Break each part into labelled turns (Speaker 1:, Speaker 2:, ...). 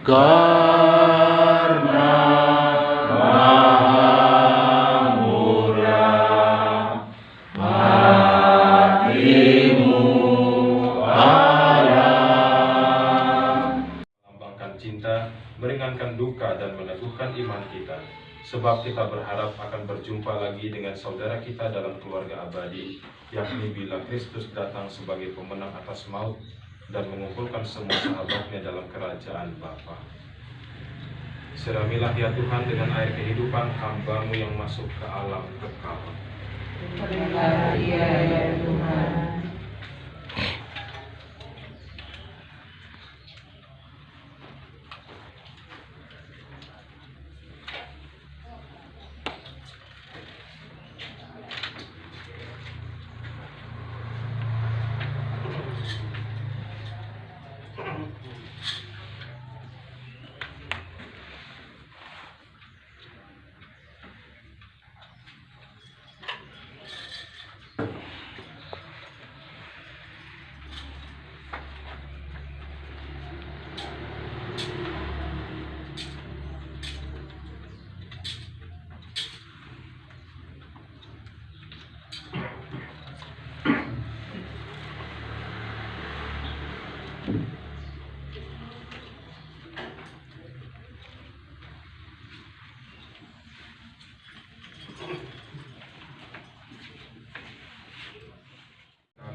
Speaker 1: karena Maha Murah hatimu Allah.
Speaker 2: Melambangkan cinta, meringankan duka dan meneguhkan iman kita, sebab kita berharap akan berjumpa lagi dengan saudara kita dalam keluarga abadi, yakni bila Kristus datang sebagai pemenang atas maut dan mengumpulkan semua sahabatnya dalam kerajaan Bapa. Siramilah ya Tuhan dengan air kehidupan hamba-Mu yang masuk ke alam kekal.
Speaker 3: Berkati ya Tuhan.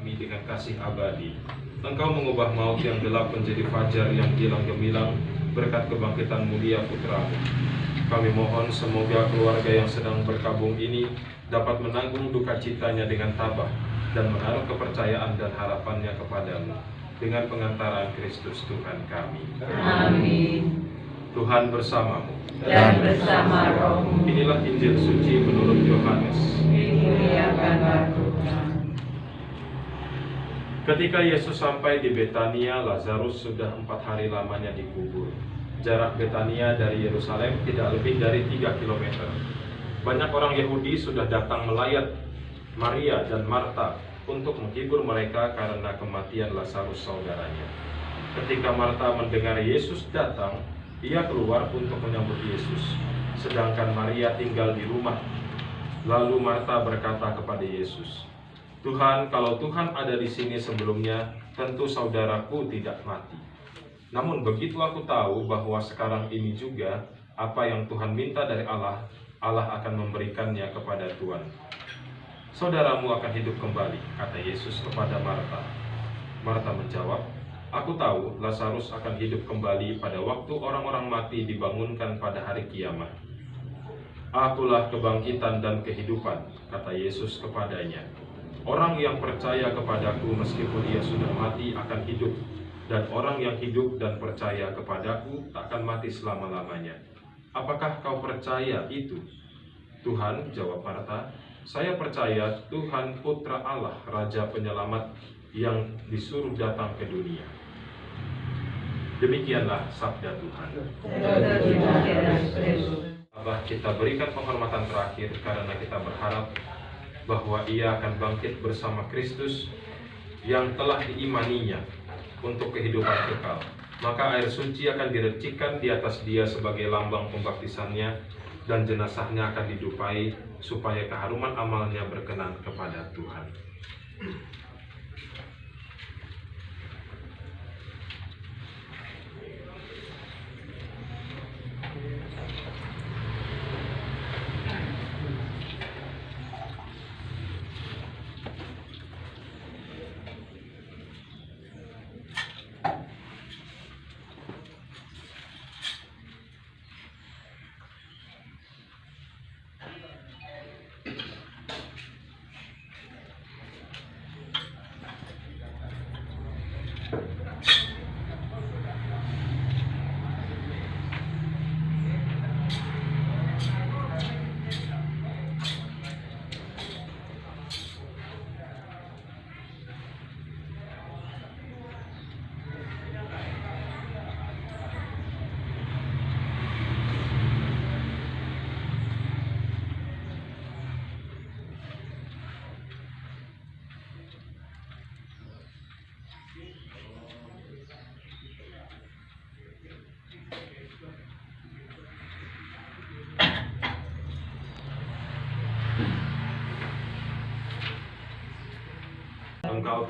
Speaker 2: Kami dengan kasih abadi, Engkau mengubah maut yang gelap menjadi fajar yang gilang gemilang berkat kebangkitan mulia Putra-Mu. Kami mohon semoga keluarga yang sedang berkabung ini dapat menanggung duka citanya dengan tabah dan menaruh kepercayaan dan harapannya kepadamu dengan pengantaran Kristus Tuhan kami.
Speaker 3: Amin.
Speaker 2: Tuhan bersamamu.
Speaker 3: Dan bersama rohmu.
Speaker 2: Inilah Injil suci menurut Yohanes.
Speaker 3: Dimuliakanlah Tuhan.
Speaker 2: Ketika Yesus sampai di Betania, Lazarus sudah 4 hari lamanya dikubur. Jarak Betania dari Yerusalem tidak lebih dari 3 km. Banyak orang Yahudi sudah datang melayat Maria dan Marta untuk menghibur mereka karena kematian Lazarus saudaranya. Ketika Marta mendengar Yesus datang, ia keluar untuk menyambut Yesus, sedangkan Maria tinggal di rumah. Lalu Marta berkata kepada Yesus, "Tuhan, kalau Tuhan ada di sini sebelumnya, tentu saudaraku tidak mati. Namun begitu aku tahu bahwa sekarang ini juga apa yang Tuhan minta dari Allah, Allah akan memberikannya kepada Tuhan. Saudaramu akan hidup kembali," kata Yesus kepada Marta. Marta menjawab, "Aku tahu Lazarus akan hidup kembali pada waktu orang-orang mati dibangunkan pada hari kiamat." "Akulah kebangkitan dan kehidupan," kata Yesus kepadanya. "Orang yang percaya kepadaku meskipun ia sudah mati akan hidup, dan orang yang hidup dan percaya kepadaku takkan mati selama-lamanya. Apakah kau percaya itu?" "Tuhan," jawab Marta, "saya percaya Tuhan Putra Allah, Raja Penyelamat yang disuruh datang ke dunia." Demikianlah sabda Tuhan. Allah, kita berikan penghormatan terakhir karena kita berharap bahwa ia akan bangkit bersama Kristus yang telah diimaninya untuk kehidupan kekal. Maka air suci akan direcikan di atas dia sebagai lambang pembaptisannya, dan jenazahnya akan didupai supaya keharuman amalnya berkenan kepada Tuhan.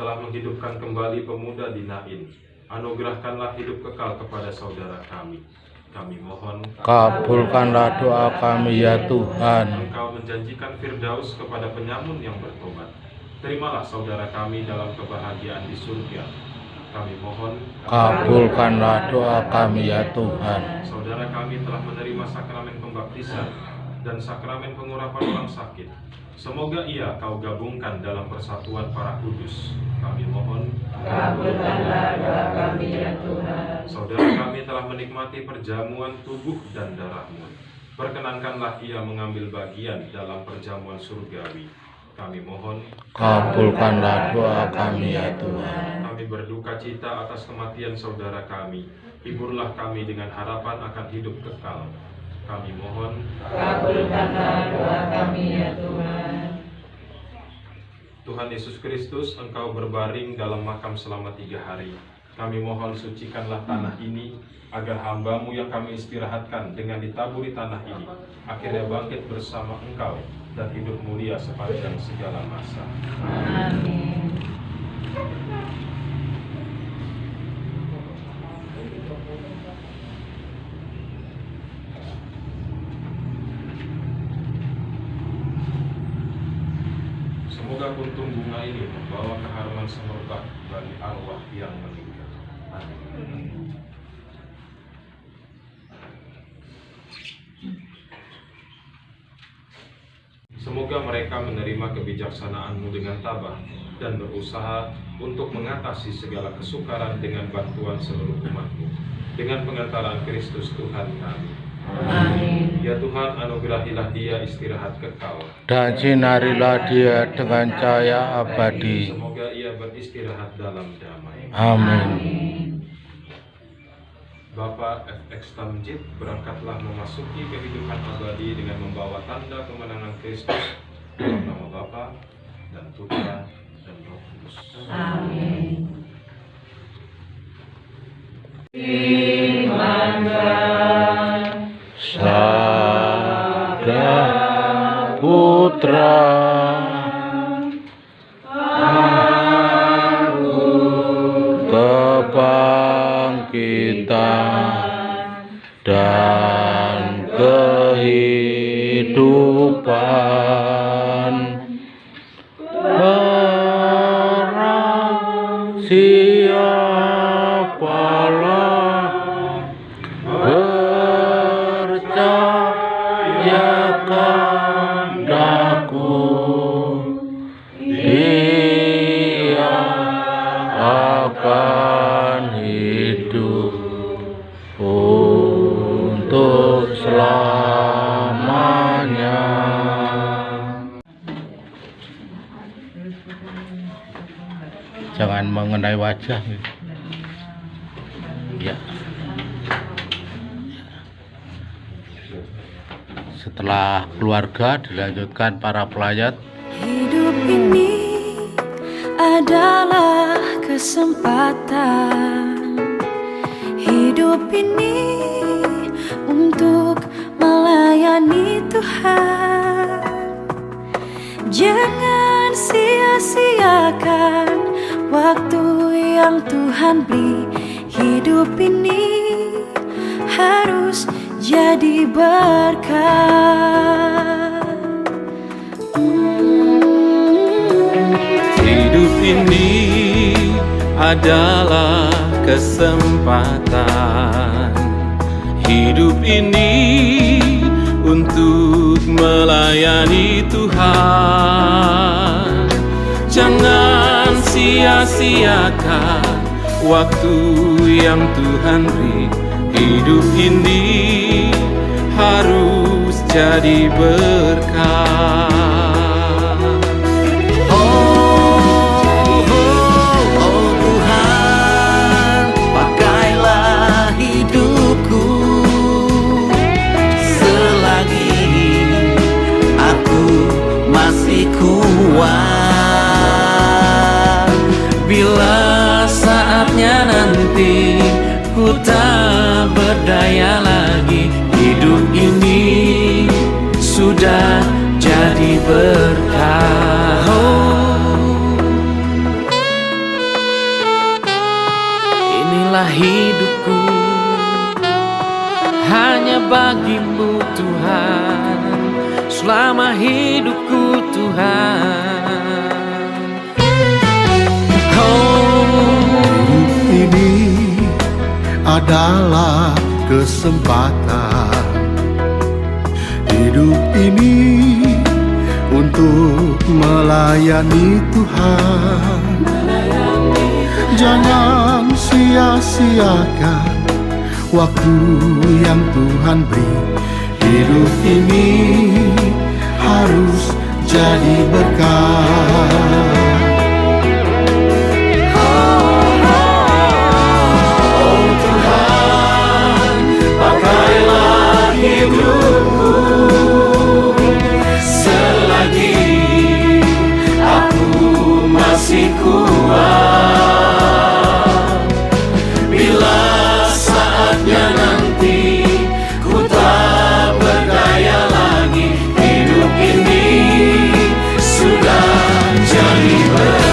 Speaker 2: telah menghidupkan kembali pemuda di Nain. Anugerahkanlah hidup kekal kepada saudara kami. Kami mohon,
Speaker 4: Kabulkanlah doa kami ya Tuhan.
Speaker 2: Engkau menjanjikan Firdaus kepada penyamun yang bertobat. Terimalah saudara kami dalam kebahagiaan di surga. Kami mohon,
Speaker 4: Kabulkanlah doa kami ya Tuhan.
Speaker 2: saudara kami telah menerima sakramen pembaptisan dan sakramen pengurapan orang sakit. Semoga ia kau gabungkan dalam persatuan para kudus. Kami mohon,
Speaker 3: Kabulkanlah doa kami ya Tuhan.
Speaker 2: saudara kami telah menikmati perjamuan tubuh dan darah-Mu. Perkenankanlah ia mengambil bagian dalam perjamuan surgawi. Kami mohon,
Speaker 4: Kabulkanlah doa kami ya Tuhan.
Speaker 2: kami berduka cita atas kematian saudara kami. Hiburlah kami dengan harapan akan hidup kekal. Kami mohon,
Speaker 3: Kabulkanlah doa kami ya Tuhan.
Speaker 2: Tuhan Yesus Kristus, Engkau berbaring dalam makam selama 3 hari. Kami mohon sucikanlah tanah ini, agar hamba-Mu yang kami istirahatkan dengan ditaburi tanah ini, akhirnya bangkit bersama Engkau dan hidup mulia sepanjang segala masa.
Speaker 3: Amin.
Speaker 2: Semoga kuntum bunga ini membawa keharuman semerbak bagi arwah yang meninggal. Amin. Semoga mereka menerima kebijaksanaan-Mu dengan tabah dan berusaha untuk mengatasi segala kesukaran dengan bantuan seluruh umat-Mu. Dengan pengantaran Kristus Tuhan kami.
Speaker 3: Amin.
Speaker 2: Ya Tuhan, anugerahilah dia istirahat kekal.
Speaker 4: Dan sinarilah dia dengan cahaya abadi.
Speaker 2: Semoga ia beristirahat dalam damai.
Speaker 4: Amin.
Speaker 2: Bapa FX Tamjid, berangkatlah memasuki kehidupan abadi dengan membawa tanda kemenangan Kristus dalam nama Bapa dan Putra dan Roh Kudus.
Speaker 3: Amin. Imankan
Speaker 4: Sabda Putra kebangkitan dan kehidupan. Barang siapalah percayakan aku, dia akan hidup untuk selamanya. Jangan mengenai wajah. Ya. Setelah keluarga dilanjutkan para pelayat.
Speaker 5: Hidup ini adalah kesempatan. Hidup ini untuk melayani Tuhan. Jangan sia-siakan waktu yang Tuhan beri. Hidup ini harus jadi berkat.
Speaker 6: Hidup ini adalah kesempatan. Hidup ini untuk melayani Tuhan. Jangan sia-siakan waktu yang Tuhan beri. Hidup ini harus jadi berkat. Bila saatnya nanti ku tak berdaya lagi, hidup ini sudah jadi berkah. bagimu Tuhan, selama hidupku Tuhan.
Speaker 7: Hidup ini adalah kesempatan. Hidup ini untuk melayani Tuhan. Jangan sia-siakan waktu yang Tuhan beri. Hidup ini harus jadi berkah.
Speaker 6: Hidupku selagi aku masih kuat, bila saatnya nanti ku tak berdaya lagi, hidup ini sudah jadi berat.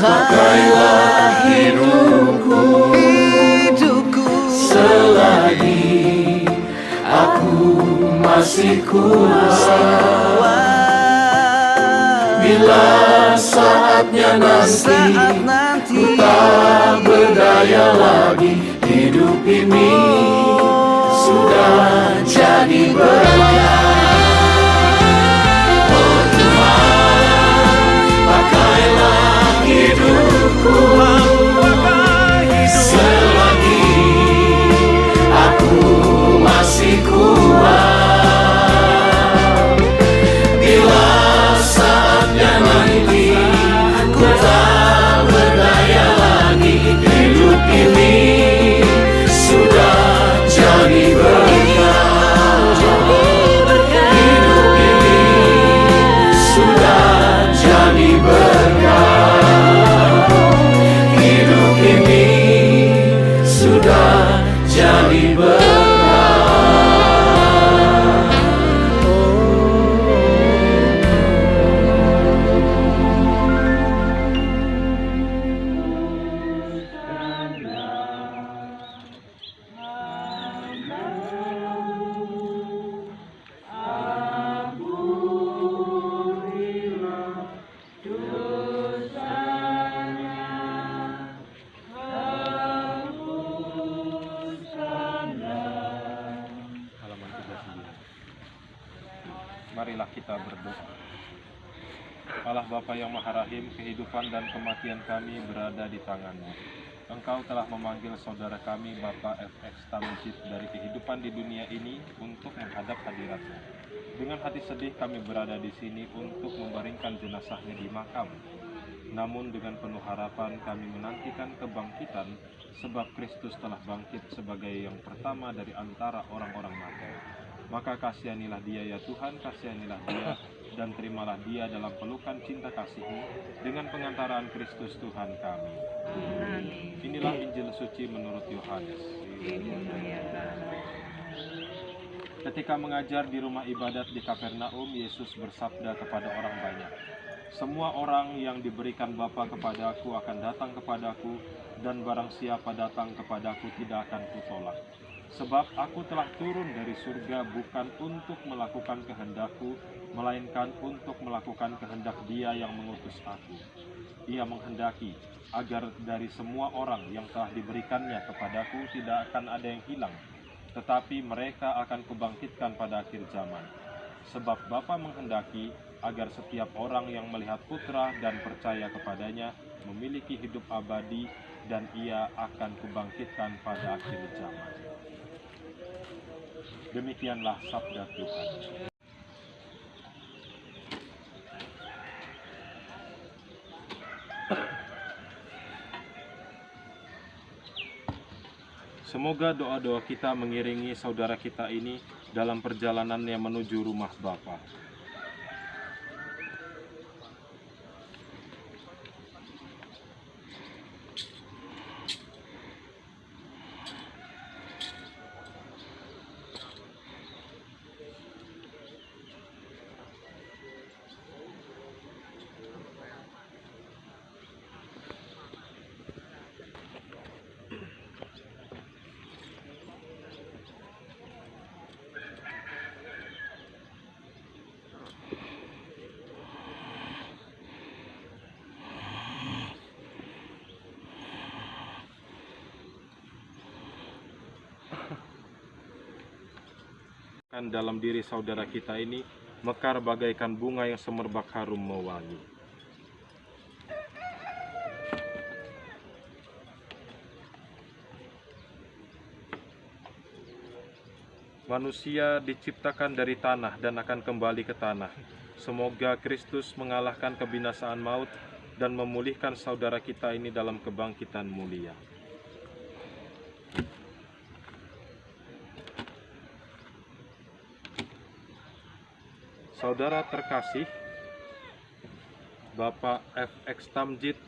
Speaker 6: Pakailah hidupku selagi aku masih kuat, bila saatnya nanti ku tak berdaya lagi, hidup ini sudah jadi berkah. Oh Tuhan, pakailah hidupku selagi aku masih kuat, bila saatnya nanti ku tak berdaya lagi, hidup ini sudah jadi berkah. Hidup ini sudah jadi berkah. Hidup ini sudah jadi berkah.
Speaker 2: Marilah kita berdoa. Allah Bapa yang Maha Rahim, kehidupan dan kematian kami berada di tangan-Mu. Engkau telah memanggil saudara kami Bapak FX Tamjid dari kehidupan di dunia ini untuk menghadap hadirat-Mu. Dengan hati sedih kami berada di sini untuk membaringkan jenazahnya di makam. Namun dengan penuh harapan kami menantikan kebangkitan, sebab Kristus telah bangkit sebagai yang pertama dari antara orang-orang mati. Maka kasihanilah dia ya Tuhan, kasihanilah dia, dan terimalah dia dalam pelukan cinta kasih-Mu dengan pengantaraan Kristus Tuhan kami. Inilah Injil suci menurut Yohanes. Ketika mengajar di rumah ibadat di Kapernaum, Yesus bersabda kepada orang banyak, "Semua orang yang diberikan Bapa kepadaku akan datang kepadaku, dan barang siapa datang kepadaku tidak akan kutolak. Sebab aku telah turun dari surga bukan untuk melakukan kehendak-Ku, melainkan untuk melakukan kehendak Dia yang mengutus aku. Ia menghendaki agar dari semua orang yang telah diberikannya kepadaku tidak akan ada yang hilang, tetapi mereka akan kubangkitkan pada akhir zaman. Sebab Bapa menghendaki agar setiap orang yang melihat Putra dan percaya kepadanya memiliki hidup abadi, dan Ia akan kubangkitkan pada akhir zaman." Demikianlah sabda Tuhan. Semoga doa-doa kita mengiringi saudara kita ini dalam perjalanannya menuju rumah Bapa. dalam diri saudara kita ini mekar bagaikan bunga yang semerbak harum mewangi. Manusia diciptakan dari tanah dan akan kembali ke tanah. Semoga Kristus mengalahkan kebinasaan maut dan memulihkan saudara kita ini dalam kebangkitan mulia. Saudara terkasih, Bapak F.X. Tamjid,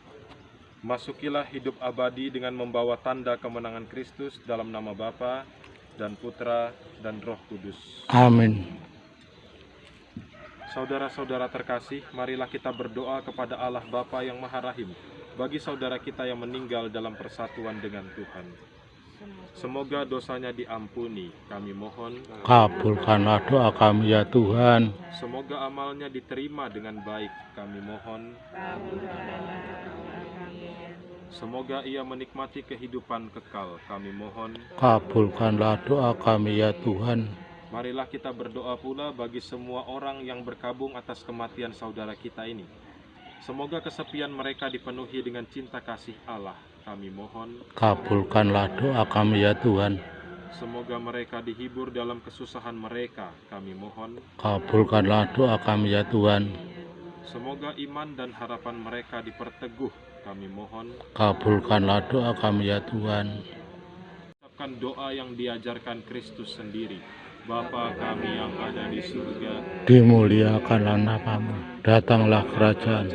Speaker 2: masukilah hidup abadi dengan membawa tanda kemenangan Kristus dalam nama Bapa dan Putra dan Roh Kudus.
Speaker 4: Amin.
Speaker 2: Saudara-saudara terkasih, marilah kita berdoa kepada Allah Bapa yang Maha Rahim bagi saudara kita yang meninggal dalam persatuan dengan Tuhan. Semoga dosanya diampuni, kami mohon.
Speaker 4: Kabulkanlah doa kami ya Tuhan.
Speaker 2: Semoga amalnya diterima dengan baik, kami mohon. Semoga ia menikmati kehidupan kekal, kami mohon.
Speaker 4: Kabulkanlah doa kami ya Tuhan.
Speaker 2: Marilah kita berdoa pula bagi semua orang yang berkabung atas kematian saudara kita ini. Semoga kesepian mereka dipenuhi dengan cinta kasih Allah, kami mohon.
Speaker 4: Kabulkanlah doa kami ya Tuhan.
Speaker 2: Semoga mereka dihibur dalam kesusahan mereka, kami mohon.
Speaker 4: Kabulkanlah doa kami ya Tuhan.
Speaker 2: Semoga iman dan harapan mereka diperteguh, kami mohon.
Speaker 4: Kabulkanlah doa kami ya Tuhan.
Speaker 2: Ucapkan doa yang diajarkan Kristus sendiri. Bapa kami yang ada di surga,
Speaker 4: Dimuliakanlah namamu, datanglah kerajaan,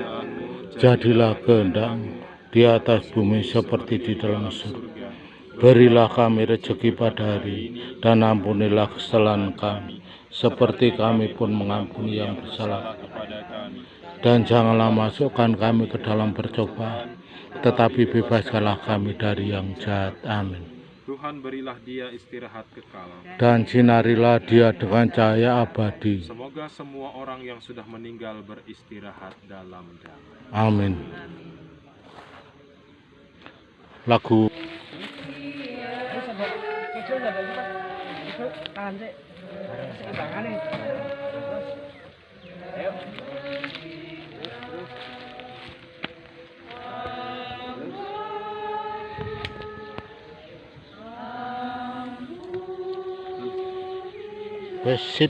Speaker 4: jadilah kehendak-Mu di atas bumi seperti di dalam surga. Berilah kami rezeki pada hari ini, dan ampunilah kesalahan kami, seperti kami pun mengampuni yang bersalah kepada kami. Dan janganlah masukkan kami ke dalam percobaan, tetapi bebaskanlah kami dari yang jahat. Amin.
Speaker 2: Tuhan berilah dia istirahat kekal.
Speaker 4: Dan sinarilah dia dengan cahaya abadi.
Speaker 2: Semoga semua orang yang sudah meninggal beristirahat dalam damai.
Speaker 4: Amin. Lagu Sip.